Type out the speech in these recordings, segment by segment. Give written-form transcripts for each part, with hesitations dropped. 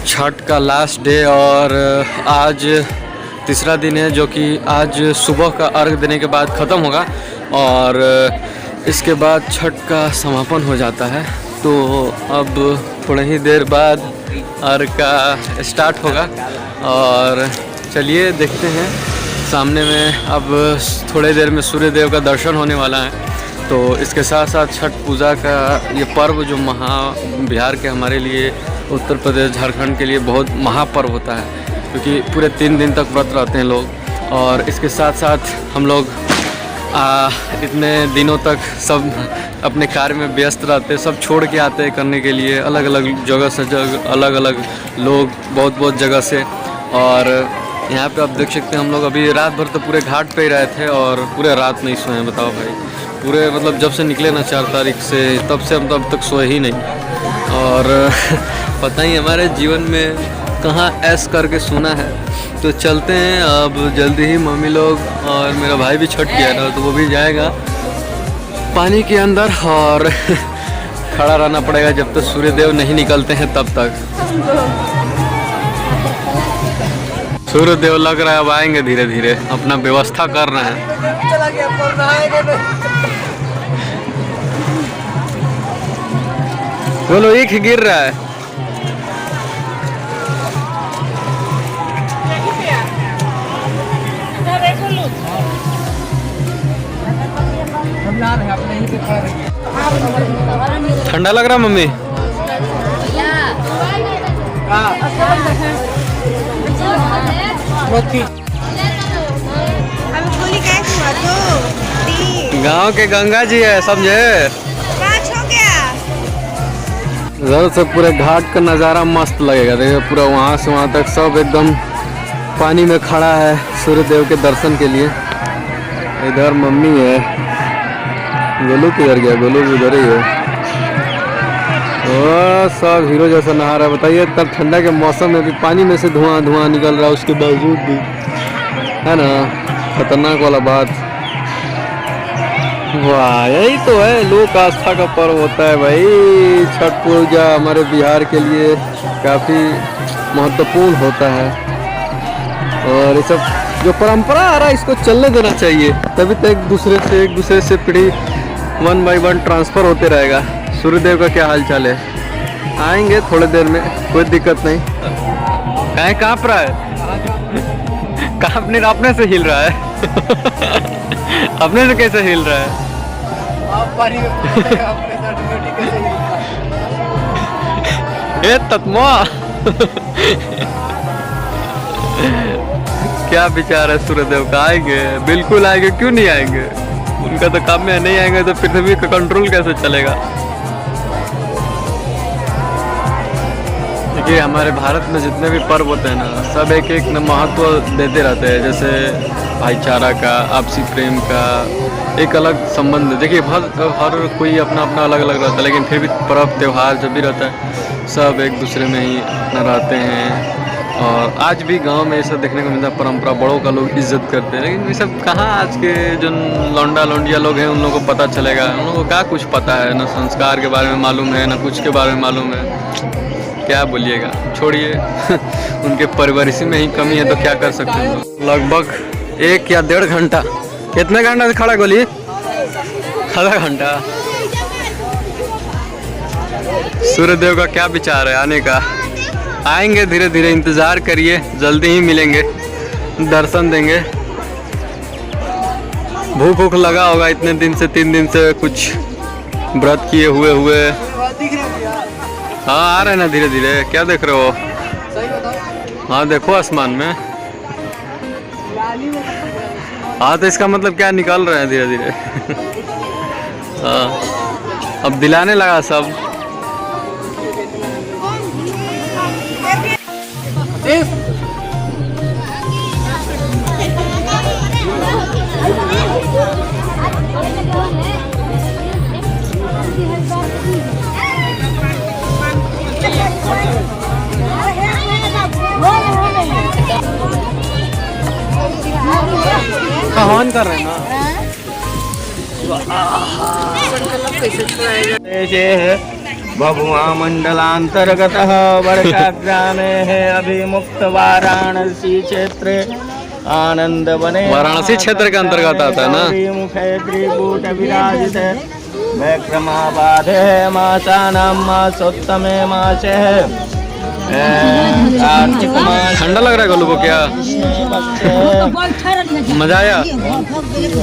छठ का last day और आज तीसरा दिन है जो कि आज सुबह का अर्घ देने के बाद ख़त्म होगा और इसके बाद छठ का समापन हो जाता है। तो अब थोड़ी ही देर बाद अर्घ का स्टार्ट होगा और चलिए देखते हैं। सामने में अब थोड़ी देर में सूर्य देव का दर्शन होने वाला है। तो इसके साथ साथ छठ पूजा का ये पर्व जो बिहार के हमारे लिए, उत्तर प्रदेश झारखंड के लिए बहुत महापर्व होता है, क्योंकि पूरे 3 दिन तक व्रत रहते हैं लोग। और इसके साथ साथ हम लोग इतने दिनों तक सब अपने कार्य में व्यस्त रहते, सब छोड़ के आते हैं करने के लिए, अलग अलग जगह से अलग अलग लोग बहुत जगह से। और यहाँ पे आप देख सकते हैं हम लोग अभी रात भर तो पूरे घाट पे ही रहे थे और पूरे रात नहीं सोए हैं। बताओ भाई, पूरे मतलब जब से निकले ना 4 तारीख से, तब से हम तो अब तक सोए ही नहीं। और पता ही हमारे जीवन में कहाँ ऐश करके सोना है। तो चलते हैं अब जल्दी ही। मम्मी लोग और मेरा भाई भी छठ किया था तो वो भी जाएगा पानी के अंदर और खड़ा रहना पड़ेगा जब तक सूर्य देव नहीं निकलते हैं तब तक। सूर्य देव लग रहा है अब आएंगे धीरे धीरे, अपना व्यवस्था कर रहे हैं। बोलो, एक गिर रहा है। ठंडा लग रहा मम्मी? गांव के गंगा जी है, समझे? इधर से पूरे घाट का नज़ारा मस्त लगेगा। देखिए पूरा वहाँ से वहाँ तक सब एकदम पानी में खड़ा है सूर्य देव के दर्शन के लिए। इधर मम्मी है, गोलू किधर गया? गोलू भी उधर ही है। और सब हीरो जैसा नहा रहा है। बताइए, तब ठंडा के मौसम में भी पानी में से धुआं निकल रहा है, उसके बावजूद भी, है ना, खतरनाक वाला बात। वाह, यही तो है लोक आस्था का पर्व होता है भाई। छठ पूजा हमारे बिहार के लिए काफ़ी महत्वपूर्ण होता है और ये सब जो परंपरा आ रहा है इसको चलने देना चाहिए, तभी तो एक दूसरे से पीढ़ी 1 by 1 ट्रांसफ़र होते रहेगा। सूर्यदेव का क्या हाल चाल है? आएंगे थोड़ी देर में, कोई दिक्कत नहीं। कहीं काँप रहा है? काँपने अपने से हिल रहा है। अपने से कैसे हिल रहा है? ये तत्मा क्या विचार है सूर्यदेव का? आएंगे, बिल्कुल आएंगे, क्यों नहीं आएंगे? उनका तो काम में नहीं आएंगे तो पृथ्वी का कंट्रोल कैसे चलेगा? देखिए हमारे भारत में जितने भी पर्व होते हैं ना, सब एक महत्व देते रहते हैं। जैसे भाईचारा का, आपसी प्रेम का एक अलग संबंध। देखिए हर कोई अपना अलग रहता है, लेकिन फिर भी पर्व त्यौहार जब भी रहता है सब एक दूसरे में ही अपना रहते हैं। और आज भी गांव में ऐसा देखने को मिलता है, परंपरा, बड़ों का लोग इज्जत करते हैं। लेकिन ये सब कहाँ आज के जो लौंडिया लोग हैं उन लोगों को पता चलेगा? उन लोगों को क्या कुछ पता है? ना संस्कार के बारे में मालूम है, ना कुछ के बारे में मालूम है। क्या बोलिएगा, छोड़िए। उनके परिवारिशी में ही कमी है तो क्या कर सकते हैं। लगभग 1 या 1.5 घंटा, कितने घंटा से खड़ा गोली? आधा घंटा। सूर्यदेव का क्या विचार है आने का? आएंगे धीरे धीरे, इंतज़ार करिए, जल्दी ही मिलेंगे, दर्शन देंगे। भूख लगा होगा इतने दिन से, 3 दिन से कुछ व्रत किए हुए। हाँ आ रहे ना धीरे धीरे। क्या देख रहे हो? हाँ देखो आसमान में। हाँ तो इसका मतलब क्या, निकल रहे हैं धीरे धीरे। हाँ अब दिलाने लगा सब। ऑन कर रहे हैं ना। भभुआ मंडलांतर्गतः वर्षाग्रामे है अभिमुक्त वाराणसी क्षेत्रे आनंद बने। वाराणसी क्षेत्र के अंतर्गत आता है ना। मुखे त्रिकूट विराजित वैक्रमाबाधे मासानां मासोत्तमे मासे कार्तिक मास। ठंडा लग रहा है गोलू को क्या? मजा आया?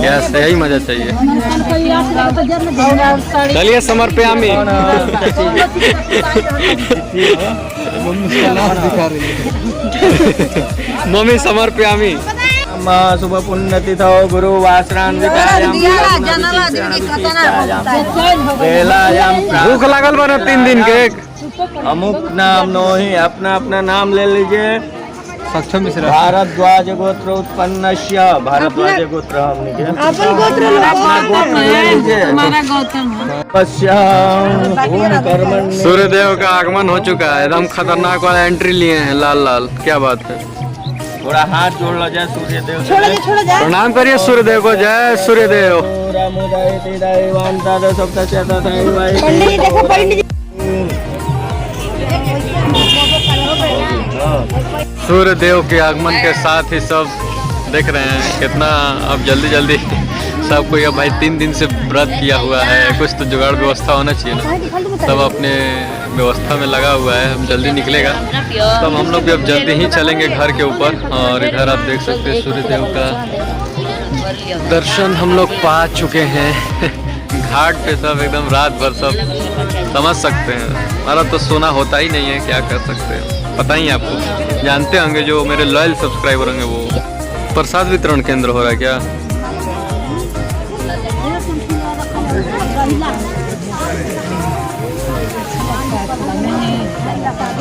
यस, यही मजा चाहिए। चलिए समर्पयामि। मम्मी समर्पयामि। शुभ पुण्यतिथौ भूख लागल बना 3 दिन के। अमुक नाम नोहि, अपना अपना नाम ले लीजिए। सक्षम मिश्रा। भारद्वाज गोत्र उत्पन्नस्य। भारद्वाज गोत्र हमने क्या? अपना गोत्र ले लीजिए। सूर्यदेव का आगमन हो चुका है। एकदम खतरनाक वाला एंट्री लिए हैं, लाल लाल। क्या बात है। थोड़ा हाथ जोड़ लो जय सूर्यदेव। प्रणाम करिए सूर्यदेव को। जय सूर्यदेव। सूर्यदेव के आगमन के साथ ही सब देख रहे हैं कितना अब जल्दी जल्दी सब कोई अब भाई 3 दिन से व्रत किया हुआ है। कुछ तो जुगाड़ व्यवस्था होना चाहिए ना। सब अपने व्यवस्था में लगा हुआ है। हम जल्दी निकलेगा तब हम लोग भी अब जल्दी ही चलेंगे घर के ऊपर। और इधर आप देख सकते हैं सूर्यदेव का दर्शन हम लोग पा चुके हैं। घाट पे सब एकदम रात भर सब समझ सकते हैं। हमारा तो सोना होता ही नहीं है, क्या कर सकते हैं। पता ही आपको, जानते होंगे जो मेरे लॉयल सब्सक्राइबर होंगे वो। प्रसाद वितरण केंद्र हो रहा है क्या?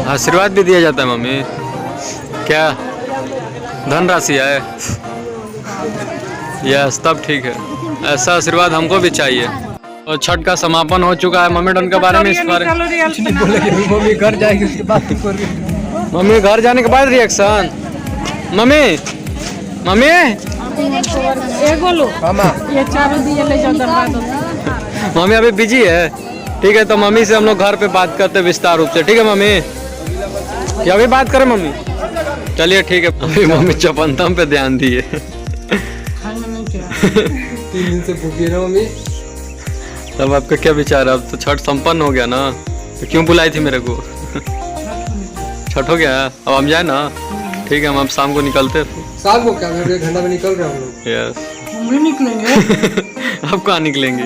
आशीर्वाद भी दिया जाता है मम्मी? क्या धनराशि है? यस, तब ठीक है। ऐसा आशीर्वाद हमको भी चाहिए। और छठ का समापन हो चुका है। मम्मी डन के बारे में इस बारे मम्मी घर जाएगी उसके बाद। मम्मी घर जाने के बाद रिएक्शन। मम्मी मम्मी मम्मी अभी बिजी है। ठीक है, तो मम्मी से हम लोग घर पे बात करते हैं विस्तार रूप से। ठीक है मम्मी, क्या अभी बात करें मम्मी? चलिए ठीक है। अभी मम्मी चौपंथम पे ध्यान दिए। 3 दिन से भूखी है मम्मी। तब आपका क्या विचार है? अब तो छठ संपन्न हो गया ना, तो क्यों बुलाई थी मेरे को? छठ हो गया, अब हम जाए ना। ठीक है, हम अब शाम को निकलते हैं। शाम को क्या? 1 घंटा में निकल रहे हम लोग। यस, हम भी निकलेंगे। अब कहाँ निकलेंगे?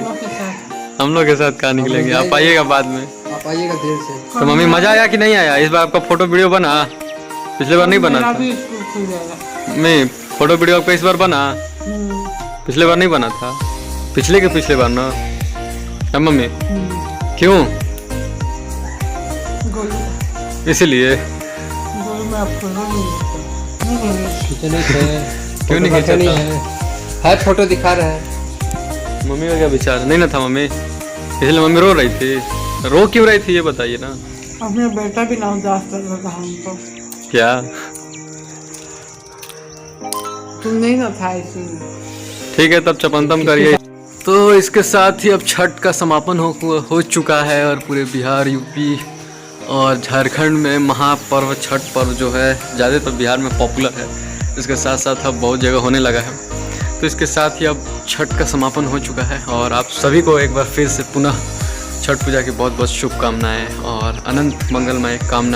हम लोग के साथ कहाँ निकलेंगे? आप आइएगा बाद में। आप आइएगा देर से। तो मम्मी मजा आया कि नहीं आया? इस बार आपका फोटो वीडियो बना? पिछले बार नहीं बना था। मैं फोटो वीडियो आपका इस बार बना? पिछले बार नहीं बना था। पिछले के पिछले बार ना मम्मी? क्यों? इसीलिए क्यों नहीं खींचा था? है फोटो दिखा रहे हैं। मम्मी का क्या विचार? नहीं ना था मम्मी, इसलिए मम्मी रो रही थी। रो क्यों रही थी ये बताइए ना। अपने बेटा भी ना उदास कर रहा था हमको। क्या? तुम नहीं ना था इसीलिए। ठीक है, तब चपंतम करिए। तो इसके साथ ही अब छठ का समापन हो चुका है। और पूरे बिहार, यूपी और झारखंड में महापर्व छठ पर्व जो है ज़्यादातर बिहार में पॉपुलर है। इसके साथ साथ अब बहुत जगह होने लगा है। तो इसके साथ ही अब छठ का समापन हो चुका है। और आप सभी को एक बार फिर से पुनः छठ पूजा की बहुत बहुत शुभकामनाएं और अनंत मंगलमय कामनाएं।